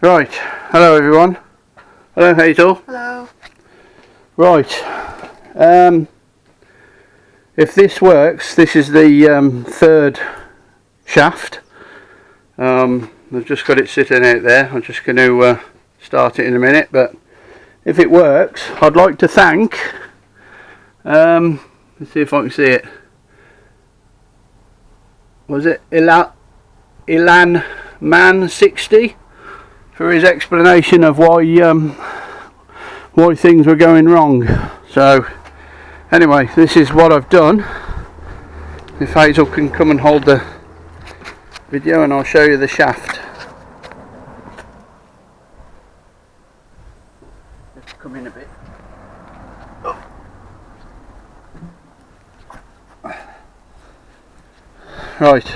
Right, hello everyone. Hello Hazel. Hello. Right, if this works, this is the third shaft. I've just got it sitting out there. I'm just going to start it in a minute, but if it works, I'd like to thank, let's see if I can see it. Was it Ilan Man 60 for his explanation of why things were going wrong. So anyway, this is what I've done. If Hazel can come and hold the video and I'll show you the shaft. Just come in a bit. Right,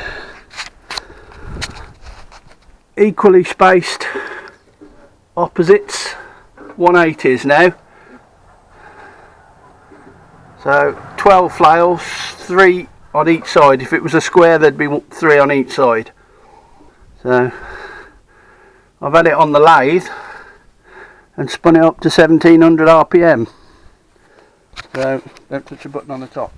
equally spaced opposites, 180s now. So 12 flails, 3 on each side. If it was a square, there'd be 3 on each side. So I've had it on the lathe and spun it up to 1700 RPM. So don't touch a button on the top.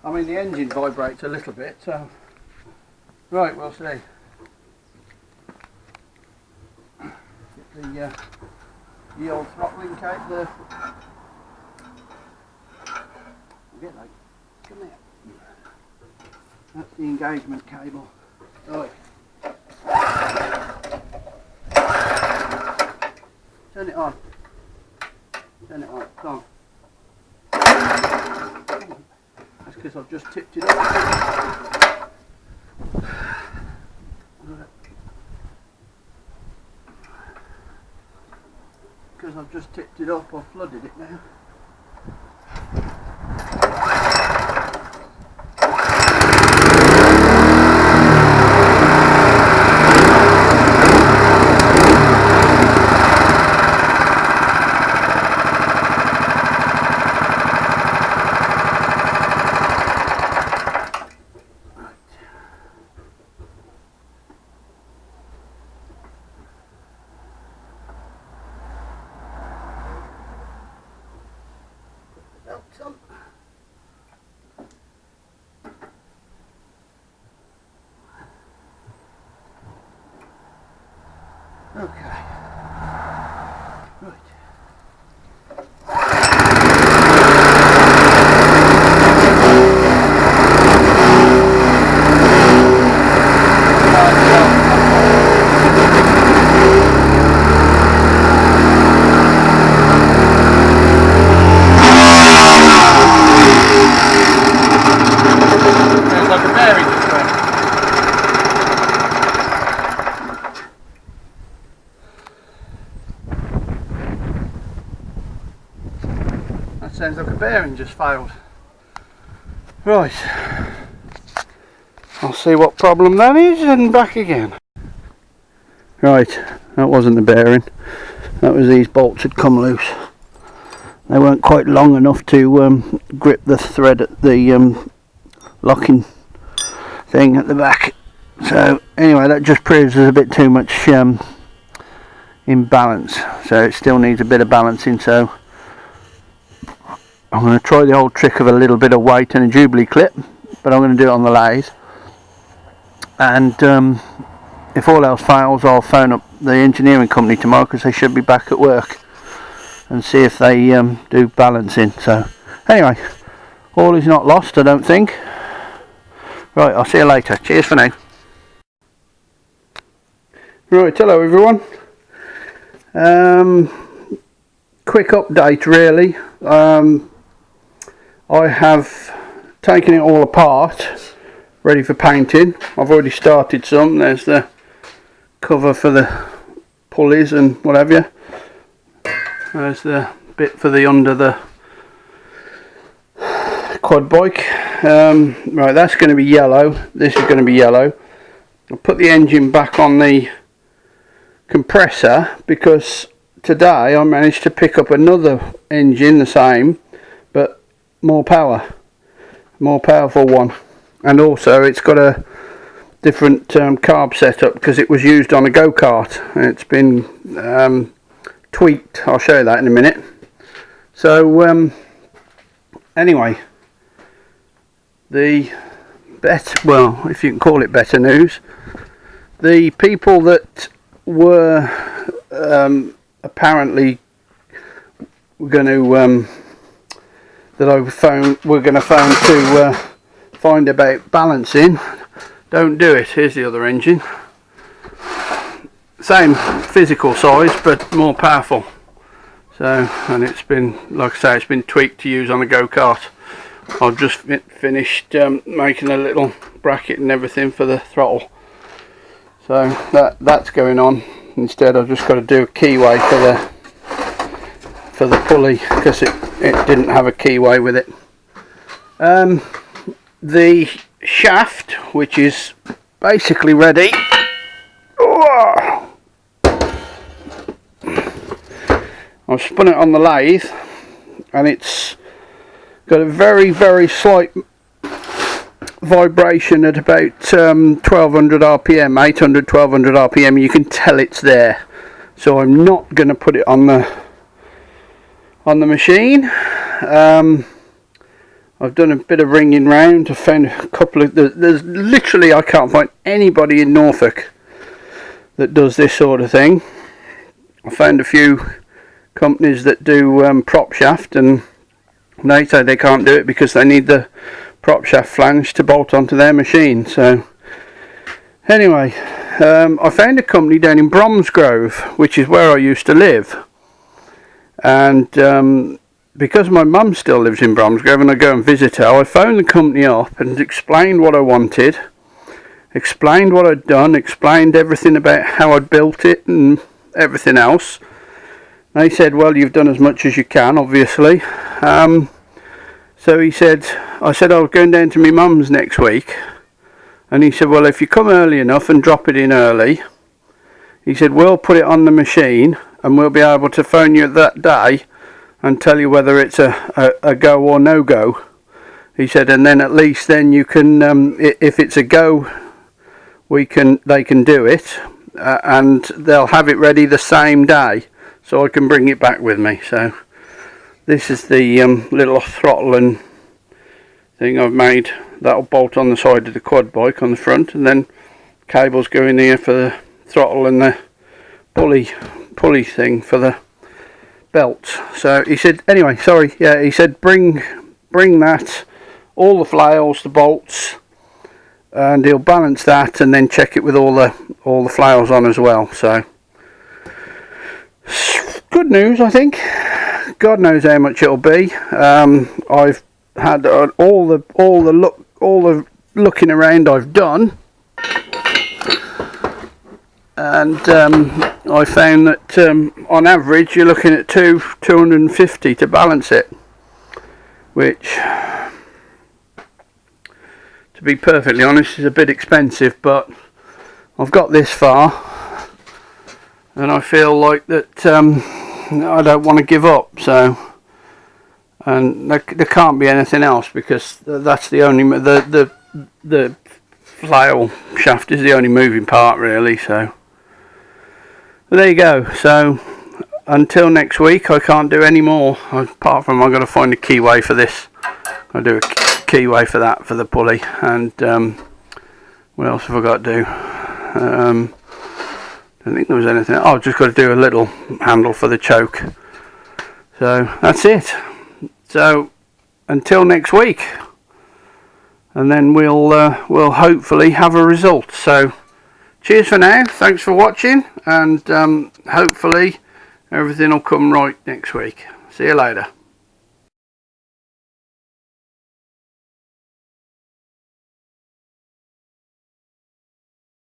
I mean, the engine vibrates a little bit, so right, we'll see. Get the old throttling cable. Come here. That's the engagement cable. Right. Turn it on. Turn it on. Come on. That's because I've just tipped it up. Because I've just tipped it up, I've flooded it now. Okay. Right. Sounds like a bearing just went. Sounds like a bearing just failed. Right, I'll see what problem that is and back again. Right, that wasn't the bearing, that was these bolts had come loose. They weren't quite long enough to grip the thread at the locking thing at the back. So anyway, that just proves there's a bit too much imbalance, so it still needs a bit of balancing. So I'm going to try the old trick of a little bit of weight and a Jubilee clip, but I'm going to do it on the lathe. And if all else fails, I'll phone up the engineering company tomorrow, because they should be back at work, and see if they do balancing. So anyway, all is not lost, I don't think. Right, I'll see you later. Cheers for now. Right, hello everyone. Quick update really. I have taken it all apart, ready for painting. I've already started some. There's the cover for the pulleys and whatever. There's the bit for the under the quad bike. Right, that's going to be yellow. This is going to be yellow. I'll put the engine back on the compressor because today I managed to pick up another engine, the same, but more powerful one. and also it's got a different carb setup because it was used on a go-kart. It's been tweaked. I'll show you that in a minute. So anyway, the well, if you can call it better news, the people that were apparently going to we're going to phone to find about balancing, don't do it. Here's the other engine, same physical size but more powerful. So, and it's been, like I say, it's been tweaked to use on a go-kart. I've just finished making a little bracket and everything for the throttle, so that's going on. Instead I've just got to do a keyway for the pulley because it didn't have a keyway with it. The shaft, which is basically ready, I've spun it on the lathe and it's got a very, very slight vibration at about 1200 rpm, 800, 1200 rpm. You can tell it's there, so I'm not going to put it on the machine. I've done a bit of ringing round. I found a couple of, there's literally, I can't find anybody in Norfolk that does this sort of thing. I found a few companies that do prop shaft, and they say they can't do it because they need the prop shaft flange to bolt onto their machine. So anyway, I found a company down in Bromsgrove, which is where I used to live, and because my mum still lives in Bromsgrove and I go and visit her, I phoned the company up and explained what I wanted, explained what I'd done, explained everything about how I'd built it and everything else. They said, well, you've done as much as you can, obviously. So he said, I said I was going down to my mum's next week, and he said, well, if you come early enough and drop it in early, he said, we'll put it on the machine and we'll be able to phone you that day and tell you whether it's a go or no go. He said, and then at least then you can, if it's a go, they can do it, and they'll have it ready the same day, so I can bring it back with me. So this is the little throttle and thing I've made. That'll bolt on the side of the quad bike on the front, and then cables go in here for the throttle and the pulley thing for the belt. So he said, anyway, sorry, yeah, he said bring that, all the flails, the bolts, and he'll balance that and then check it with all the flails on as well. So good news, I think. God knows how much it'll be. I've had all the looking around I've done, and I found that on average you're looking at 250 to balance it, which, to be perfectly honest, is a bit expensive, but I've got this far and I feel like that I don't want to give up. So, and there can't be anything else, because that's the only, the flail shaft is the only moving part really. So there you go. So until next week I can't do any more, apart from I've got to find a keyway for this. I'll do a keyway for that, for the pulley, and what else have I got to do? I don't think there was anything. Oh, I've just got to do a little handle for the choke. So that's it. So until next week, and then we'll hopefully have a result. So cheers for now, thanks for watching, and hopefully everything will come right next week. See you later.